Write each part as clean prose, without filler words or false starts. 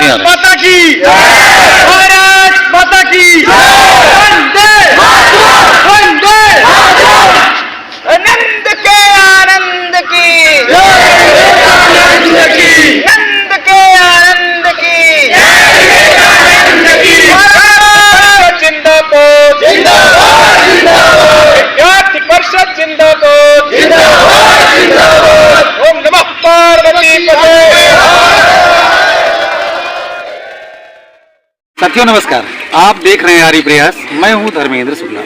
सिंह माता की भारत माता की वंदे वंदे नंद के आनंद की नंद के आनंद की जिंदाबाद जिंदाबाद विद्यार्थी परिषद जिंदाबाद जिंदाबाद ओम नमः पार्वती पते। साथियों नमस्कार, आप देख रहे हैं आरी प्रयास। मैं हूं धर्मेंद्र शुक्ला।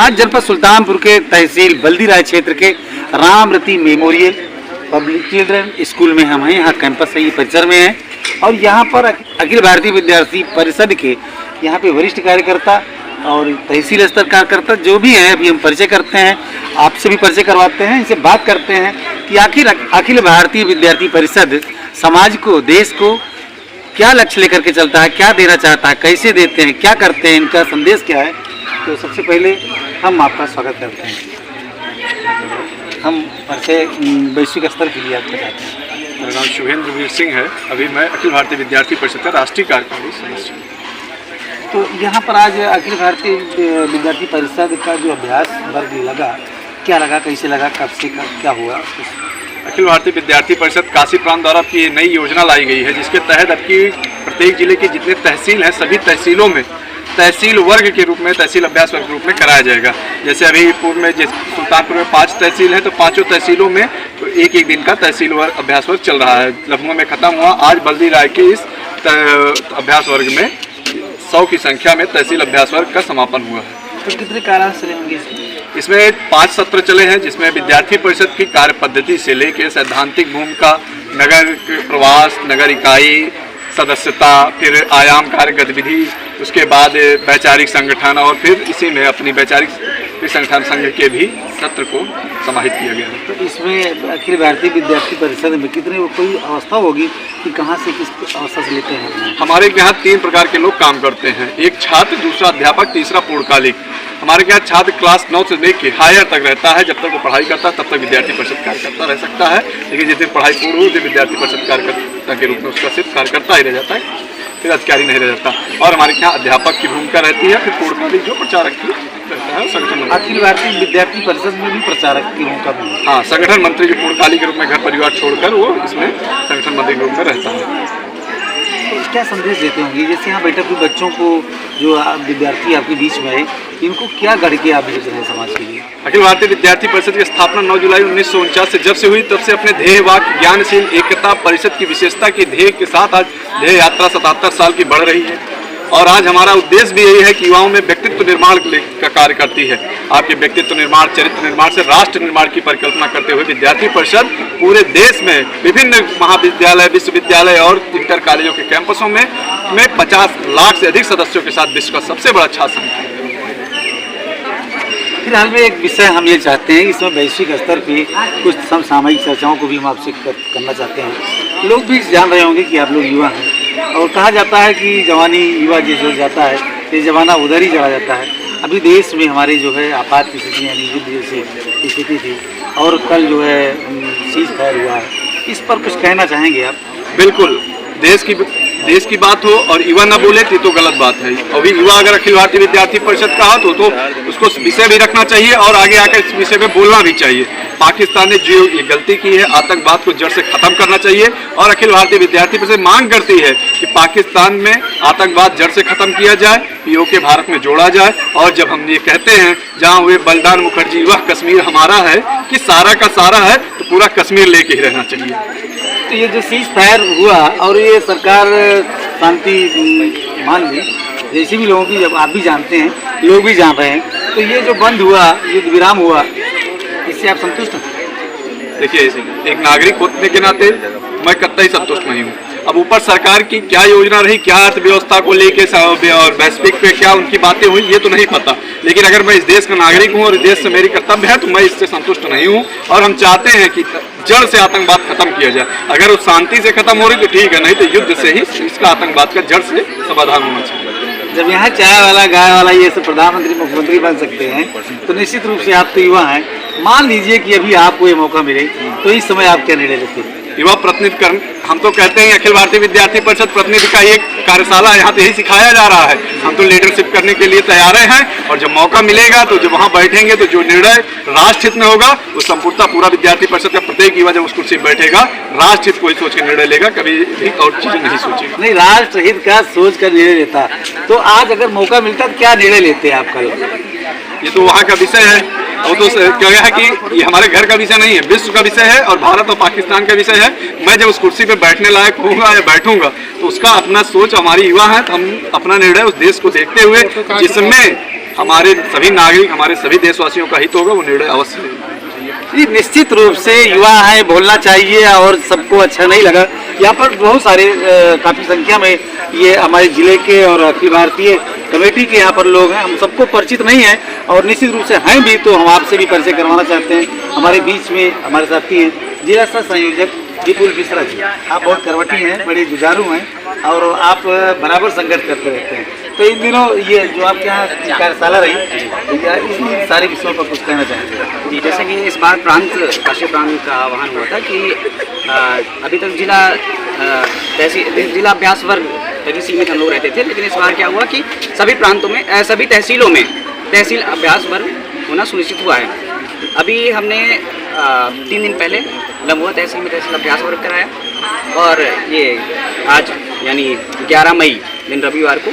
आज जनपद सुल्तानपुर के तहसील बल्दीराय क्षेत्र के Ramrati memorial public children school में हम हैं। यहाँ कैंपस है, ये परिसर में है और यहाँ पर अखिल भारतीय विद्यार्थी परिषद के यहाँ पे वरिष्ठ कार्यकर्ता और तहसील स्तर कार्यकर्ता जो भी हैं, अभी हम परिचय करते हैं, आपसे भी परिचय करवाते हैं, इनसे बात करते हैं कि आखिर अखिल भारतीय विद्यार्थी परिषद समाज को, देश को क्या लक्ष्य लेकर के चलता है, क्या देना चाहता है, कैसे देते हैं, क्या करते हैं, इनका संदेश क्या है। तो सबसे पहले हम आपका स्वागत करते हैं। हम परिचय वैश्विक स्तर के लिए आपको चाहते हैं। मेरा नाम शुभेंद्र वीर सिंह है। अभी मैं अखिल भारतीय विद्यार्थी परिषद का राष्ट्रीय कार्यकारी सदस्य हूँ। तो यहाँ पर आज अखिल भारतीय विद्यार्थी परिषद का जो अभ्यास वर्ग लगा, क्या लगा, कैसे लगा, कब से क्या हुआ? अखिल भारतीय विद्यार्थी परिषद काशी प्रांत द्वारा की नई योजना लाई गई है, जिसके तहत अब की प्रत्येक जिले के जितने तहसील हैं, सभी तहसीलों में तहसील वर्ग के रूप में, तहसील अभ्यास वर्ग के रूप में कराया जाएगा। जैसे अभी पूर्व में सुल्तानपुर में 5 तहसील हैं, तो 5 तहसीलों में तो एक दिन का तहसील वर्ग अभ्यास वर्ग चल रहा है। लखनऊ में खत्म हुआ, आज बल्दीराय के इस अभ्यास वर्ग में 100 की संख्या में तहसील अभ्यास वर्ग का समापन हुआ है। तो कितने कारण चले होंगे इसमें 5 सत्र चले हैं, जिसमें विद्यार्थी परिषद की कार्य पद्धति से लेकर सैद्धांतिक भूमिका, नगर प्रवास, नगर इकाई सदस्यता, फिर आयाम कार्य गतिविधि, उसके बाद वैचारिक संगठन और फिर इसी में अपनी वैचारिक संगठन संघ के भी सत्र को समाहित किया गया है। तो इसमें अखिल भारतीय विद्यार्थी परिषद में कितने कोई अवस्था होगी कि कहाँ से किस अवस्था से लेते हैं? हमारे यहाँ 3 प्रकार के लोग काम करते हैं, एक छात्र, दूसरा अध्यापक, तीसरा पूर्णकालिक। हमारे यहाँ छात्र क्लास 9 से लेकर हायर तक रहता है। जब तक वो पढ़ाई करता है तब तक विद्यार्थी परिषद कार्यकर्ता रह सकता है, लेकिन जिस दिन पढ़ाई पूर्ण हो तो विद्यार्थी परिषद कार्यकर्ता के रूप में उसका सिर्फ कार्यकर्ता ही रह जाता है, फिर अधिकारी नहीं रह जाता। और हमारे यहाँ अध्यापक की भूमिका रहती है, फिर पूर्णकालिक जो प्रचारक की रहता है संगठन। अखिल भारतीय विद्यार्थी परिषद में भी प्रचारक की भूमिका भी? हाँ, संगठन मंत्री जो पूर्णकालिक के रूप में घर परिवार छोड़कर वो इसमें संगठन मंत्री के रूप में रहता है। तो क्या संदेश देते होंगे, जैसे यहाँ बैठे हुए बच्चों को, जो विद्यार्थी आपके बीच में है, इनको क्या गढ़ के आप भेज रहे हैं समाज के लिए? अखिल भारतीय विद्यार्थी परिषद की स्थापना 9 जुलाई 1949 से जब से हुई, तब से अपने ध्येय वाक्य ज्ञानशील एकता परिषद की विशेषता के ध्येय के साथ आज ध्येय यात्रा 77 साल की बढ़ रही है। और आज हमारा उद्देश्य भी यही है कि युवाओं में व्यक्तित्व निर्माण का कार्य करती है। आपके व्यक्तित्व निर्माण, चरित्र निर्माण से राष्ट्र निर्माण की परिकल्पना करते हुए विद्यार्थी परिषद पूरे देश में विभिन्न महाविद्यालय, विश्वविद्यालय और इंटर कॉलेजों के कैंपसों में 50 लाख से अधिक सदस्यों के साथ विश्व का सबसे बड़ा छात्र संघ है। फिलहाल में एक विषय हम ये चाहते हैं, इसमें वैश्विक स्तर पे कुछ समसामयिक चर्चाओं को भी हम आपसे करना चाहते हैं। लोग भी जान रहे होंगे कि आप लोग युवा हैं और कहा जाता है कि जवानी युवा जो जाता है, ये जमाना उधर ही चला जाता है। अभी देश में हमारे जो है आपात स्थिति यानी युद्ध जैसे स्थिति थी और कल जो है सीज फायर हुआ है, इस पर कुछ कहना चाहेंगे आप? बिल्कुल, देश की बात हो और युवा न बोले तो गलत बात है। अभी युवा अगर अखिल भारतीय विद्यार्थी परिषद का हो तो उसको विषय भी रखना चाहिए और आगे आकर इस विषय में बोलना भी चाहिए। पाकिस्तान ने जो ये गलती की है, आतंकवाद को जड़ से खत्म करना चाहिए और अखिल भारतीय विद्यार्थी परिषद मांग करती है कि पाकिस्तान में आतंकवाद जड़ से खत्म किया जाए, पीओके भारत में जोड़ा जाए। और जब हम ये कहते हैं जहाँ हुए बलिदान मुखर्जी, वह कश्मीर हमारा है, कि सारा का सारा है, तो पूरा कश्मीर लेके ही रहना चाहिए। तो ये जो सीज फायर हुआ और ये सरकार शांति मान ली, जैसे भी लोगों की, जब आप भी जानते हैं, लोग भी जान रहे हैं, तो ये जो बंद हुआ, युद्ध विराम हुआ, इससे आप संतुष्ट हैं? देखिए, एक नागरिक होने के नाते मैं कतई संतुष्ट नहीं हूँ। अब ऊपर सरकार की क्या योजना रही, क्या अर्थव्यवस्था को लेके और वैश्विक पे क्या उनकी बातें हुई, ये तो नहीं पता। लेकिन अगर मैं इस देश का नागरिक हूँ और इस देश से मेरी कर्तव्य है, तो मैं इससे संतुष्ट नहीं हूँ। और हम चाहते हैं कि जड़ से आतंकवाद खत्म किया जाए। अगर वो शांति से खत्म हो रही तो ठीक है, नहीं तो युद्ध से ही इसका आतंकवाद का जड़ से समाधान होना चाहिए। जब यहाँ चाय वाला, गाय वाला ये सब प्रधानमंत्री, मुख्यमंत्री बन सकते हैं, तो निश्चित रूप से आप तो युवा हैं। मान लीजिए कि अभी आपको ये मौका मिले, तो इस समय आप क्या निर्णय लेते हैं? युवा प्रतिनिधि हम तो कहते हैं अखिल भारतीय विद्यार्थी परिषद प्रतिनिधि का एक कार्यशाला यहाँ पे ही सिखाया जा रहा है। हम तो लीडरशिप करने के लिए तैयार हैं और जब मौका मिलेगा तो जब वहाँ बैठेंगे तो जो निर्णय राष्ट्र हित में होगा वो संपूर्णतः पूरा विद्यार्थी परिषद का प्रत्येक युवा जब उस कुर्सी पर बैठेगा राष्ट्र हित को ही सोच के निर्णय लेगा, कभी भी और चीजें नहीं सोचेगा। नहीं, राष्ट्र हित का सोच कर निर्णय लेता। तो आज अगर मौका मिलता तो क्या निर्णय लेते आप कल? ये तो वहाँ का विषय है, वो तो क्या है कि ये हमारे घर का विषय नहीं है, विश्व का विषय है और भारत और पाकिस्तान का विषय है। मैं जब उस कुर्सी पे बैठने लायक होऊंगा या बैठूंगा तो उसका अपना सोच, हमारी युवा है तो हम अपना निर्णय उस देश को देखते हुए जिसमें हमारे सभी नागरिक, हमारे सभी देशवासियों का हित होगा, वो निर्णय अवश्य लेंगे। जी, निश्चित रूप से युवा है, बोलना चाहिए और सबको अच्छा नहीं लगा। यहाँ पर बहुत सारे काफी संख्या में ये हमारे जिले के और अखिल भारतीय कमेटी के यहाँ पर लोग हैं, हम सबको परिचित नहीं है और निश्चित रूप से हैं भी, तो हम आपसे भी परिचय करवाना चाहते हैं। हमारे बीच में हमारे साथी हैं जिला सह संयोजक विपुल मिश्रा जी। आप बहुत करवटी हैं, बड़े जुझारू हैं और आप बराबर संघर्ष करते रहते हैं। तो इन दिनों ये जो आपके यहाँ कार्यशाला रही, इन सारे विषयों पर कुछ कहना चाहेंगे? जी, जैसे कि इस बार राष्ट्रीय प्रांत का आह्वान हुआ था कि अभी तक जिला अभ्यास वर्ग तक ही सीमित हम लोग रहते थे, लेकिन इस बार क्या हुआ कि सभी प्रांतों में, सभी तहसीलों में तहसील अभ्यास वर्ग होना सुनिश्चित हुआ है। अभी हमने 3 दिन पहले लम्बुआ तहसील में तहसील अभ्यास वर्ग कराया और ये आज यानी 11 मई दिन रविवार को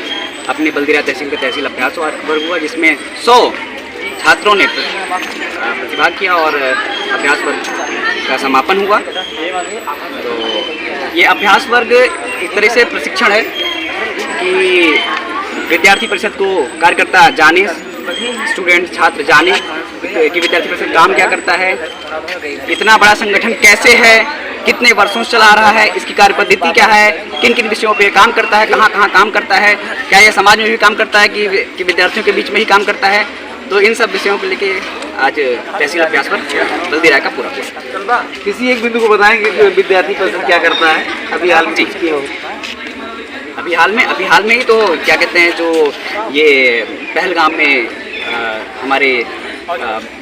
अपने बल्दिया तहसील के तहसील अभ्यास वर्ग हुआ, जिसमें 100 छात्रों ने प्रतिभाग किया और अभ्यास वर्ग का समापन हुआ। तो ये अभ्यास वर्ग एक तरह से प्रशिक्षण है कि विद्यार्थी परिषद को कार्यकर्ता जाने, स्टूडेंट छात्र जाने कि विद्यार्थी परिषद काम क्या करता है, इतना बड़ा संगठन कैसे है, कितने वर्षों से चला रहा है, इसकी कार्य पद्धति क्या है, किन किन विषयों पे काम करता है, कहाँ कहाँ काम करता है, क्या यह समाज में भी काम करता है कि विद्यार्थियों के बीच में ही काम करता है। तो इन सब विषयों को लेके आज तहसील अभ्यास वर्ग बल्दिया का पूरा हुआ। किसी एक बिंदु को बताएंगे कि विद्यार्थी परिषद क्या करता है अभी हाल में? जी, अभी हाल में ही तो क्या कहते हैं, जो ये पहलगाम में हमारे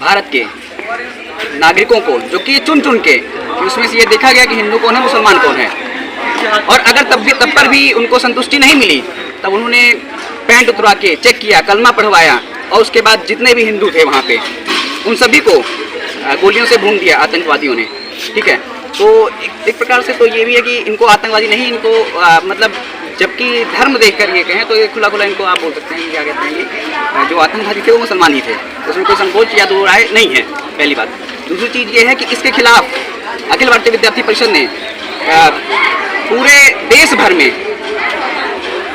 भारत के नागरिकों को जो कि चुन के कि उसमें से ये देखा गया कि हिंदू कौन है, मुसलमान कौन है, और अगर तब पर भी उनको संतुष्टि नहीं मिली तब उन्होंने पैंट उतरा के चेक किया, कलमा पढ़वाया और उसके बाद जितने भी हिंदू थे वहाँ पे उन सभी को गोलियों से भून दिया आतंकवादियों ने। ठीक है, तो एक प्रकार से तो ये भी है कि इनको आतंकवादी नहीं, इनको मतलब जबकि धर्म देखकर ये कहें तो ये खुला इनको आप बोल सकते हैं, क्या कहते हैं, ये जो आतंकवादी थे वो मुसलमान ही थे, उसमें कोई संकोच या दो राय नहीं है, पहली बात। दूसरी चीज़ ये है कि इसके खिलाफ अखिल भारतीय विद्यार्थी परिषद ने पूरे देश भर में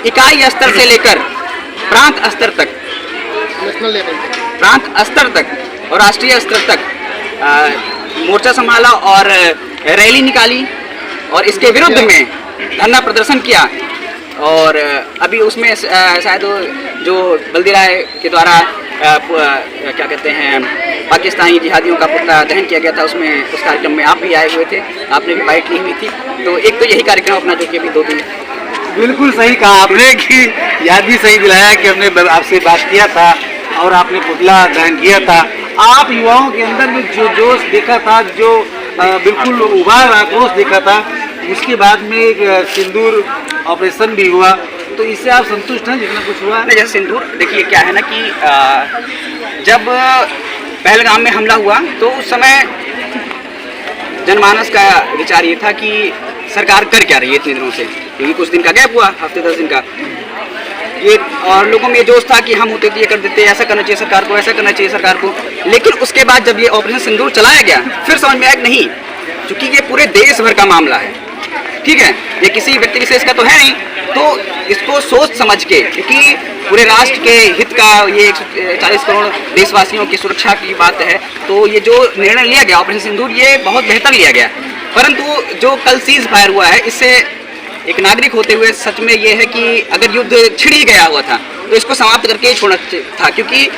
इकाई स्तर से लेकर प्रांत स्तर तक और राष्ट्रीय स्तर तक मोर्चा संभाला और रैली निकाली और इसके विरुद्ध में धरना प्रदर्शन किया। और अभी उसमें शायद जो बल्दिया के द्वारा क्या कहते हैं पाकिस्तानी जिहादियों का पुतला दहन किया गया था, उसमें उस कार्यक्रम में आप भी आए हुए थे, आपने भी बाइट ली हुई थी। तो एक तो यही कार्यक्रम अपना जो कि अभी 2 दिन। बिल्कुल सही कहा आपने कि याद भी सही दिलाया कि हमने आपसे बात किया था और आपने पुतला दहन किया था। आप युवाओं के अंदर में जो जोश देखा था, जो बिल्कुल उबार आक्रोश देखा था, उसके बाद में एक सिंदूर ऑपरेशन भी हुआ, तो इससे आप संतुष्ट हैं जितना कुछ हुआ? नहीं, जैसे सिंदूर देखिए क्या है ना कि जब पहलगाम में हमला हुआ तो उस समय जनमानस का विचार ये था कि सरकार कर क्या रही है इतने दिनों से, क्योंकि कुछ दिन का गैप हुआ, हफ्ते 10 दिन का ये, और लोगों में ये जोश था कि हम होते तो ये कर देते, ऐसा करना चाहिए सरकार को, ऐसा करना चाहिए सरकार को। लेकिन उसके बाद जब ये ऑपरेशन सिंदूर चलाया गया फिर समझ में आया नहीं, क्योंकि ये पूरे देश भर का मामला है, ठीक है, ये किसी व्यक्ति विशेष का तो है नहीं, तो इसको सोच समझ के, क्योंकि पूरे राष्ट्र के हित का, ये 140 करोड़ देशवासियों की सुरक्षा की बात है, तो ये जो निर्णय लिया गया ऑपरेशन सिंदूर ये बहुत बेहतर लिया गया। परंतु जो कल सीज फायर हुआ है, इससे एक नागरिक होते हुए सच में ये है कि अगर युद्ध छिड़ ही गया हुआ था तो इसको समाप्त करके छोड़ना था, क्योंकि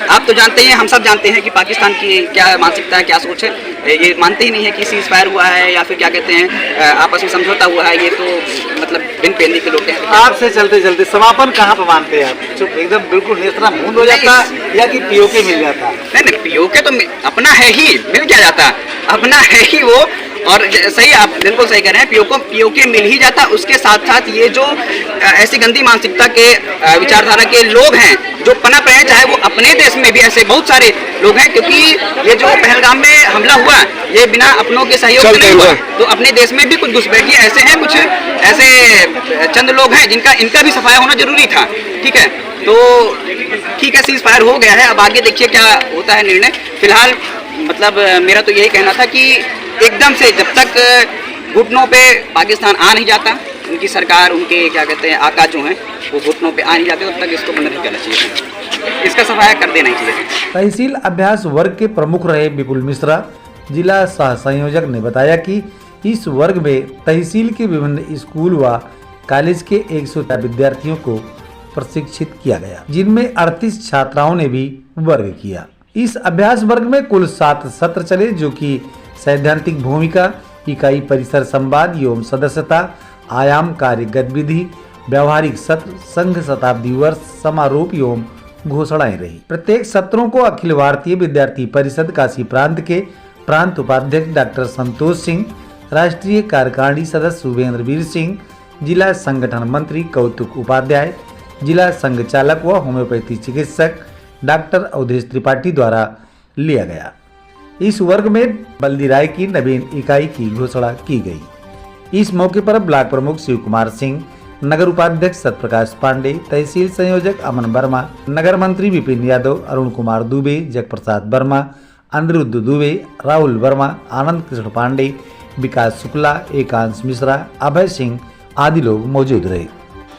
आप तो जानते हैं, हम सब जानते हैं कि पाकिस्तान की क्या मानसिकता है, क्या सोच है। ये मानते ही नहीं है कि सीज फायर हुआ है या फिर क्या कहते हैं आपस में समझौता हुआ है, ये तो मतलब बिन पेंदी के लोग हैं। आपसे चलते चलते समापन कहाँ पर मानते हैं आप? चुप एकदम बिल्कुल नेत्रा मूंद हो जाता या कि पीओके मिल जाता? नहीं, पीओके तो अपना है ही, मिल क्या जाता, अपना है ही वो, और सही, आप बिल्कुल सही कह रहे हैं, पीओके मिल ही जाता। उसके साथ साथ ये जो ऐसी गंदी मानसिकता के विचारधारा के लोग हैं जो पनप रहे हैं, चाहे वो अपने देश में भी ऐसे बहुत सारे लोग हैं, क्योंकि ये जो पहलगाम में हमला हुआ ये बिना अपनों के सहयोग से नहीं हुआ। तो अपने देश में भी कुछ घुसपैठिए ऐसे हैं, कुछ ऐसे चंद लोग हैं जिनका इनका भी सफाया होना जरूरी था। ठीक है, तो ठीक है, सीज फायर हो गया है, अब आगे देखिए क्या होता है निर्णय। फिलहाल मतलब मेरा तो यही कहना था कि एकदम से जब तक घुटनों पे पाकिस्तान आ नहीं जाता, उनकी सरकार, उनके क्या कहते हैं आका जो हैं वो घुटनों पे आ नहीं जाते, तब तक इसको बंद नहीं करना चाहिए, इसका सफाया कर देना ही चाहिए। तहसील अभ्यास वर्ग के प्रमुख रहे विपुल मिश्रा, जिला सह संयोजक, ने बताया कि इस वर्ग में तहसील के विभिन्न स्कूल व कॉलेज के 100 विद्यार्थियों को प्रशिक्षित किया गया, जिनमें 38 छात्राओं ने भी वर्ग किया। इस अभ्यास वर्ग में कुल 7 सत्र चले, जो कि सैद्धांतिक भूमिका, इकाई परिसर संवाद एवं सदस्यता, आयाम कार्य गतिविधि, व्यवहारिक सत्र, संघ शताब्दी वर्ष, समारोह एवं घोषणाएं रही। प्रत्येक सत्रों को अखिल भारतीय विद्यार्थी परिषद काशी प्रांत के प्रांत उपाध्यक्ष डॉक्टर संतोष सिंह, राष्ट्रीय कार्यकारिणी सदस्य शुभेंद्र वीर सिंह, जिला संगठन मंत्री कौतुक उपाध्याय, जिला संघ चालक व होम्योपैथी चिकित्सक डॉक्टर अवधेश त्रिपाठी द्वारा लिया गया। इस वर्ग में बल्दी राय की नवीन इकाई की घोषणा की गई। इस मौके पर ब्लॉक प्रमुख शिव कुमार सिंह, नगर उपाध्यक्ष सत्यप्रकाश पांडे, तहसील संयोजक अमन वर्मा, नगर मंत्री विपिन यादव, अरुण कुमार दुबे, जगप्रसाद वर्मा, अनिरुद्ध दुबे, राहुल वर्मा, आनंद कृष्ण पांडे, विकास शुक्ला, एकांश मिश्रा, अभय सिंह आदि लोग मौजूद रहे।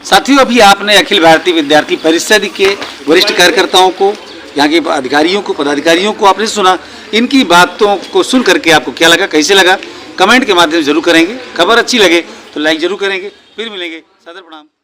साथियों, अभी आपने अखिल भारतीय विद्यार्थी परिषद के वरिष्ठ कार्यकर्ताओं को, यहाँ के अधिकारियों को, पदाधिकारियों को आपने सुना। इनकी बातों को सुन करके आपको क्या लगा, कैसे लगा, कमेंट के माध्यम से जरूर करेंगे। खबर अच्छी लगे तो लाइक जरूर करेंगे। फिर मिलेंगे, सादर प्रणाम।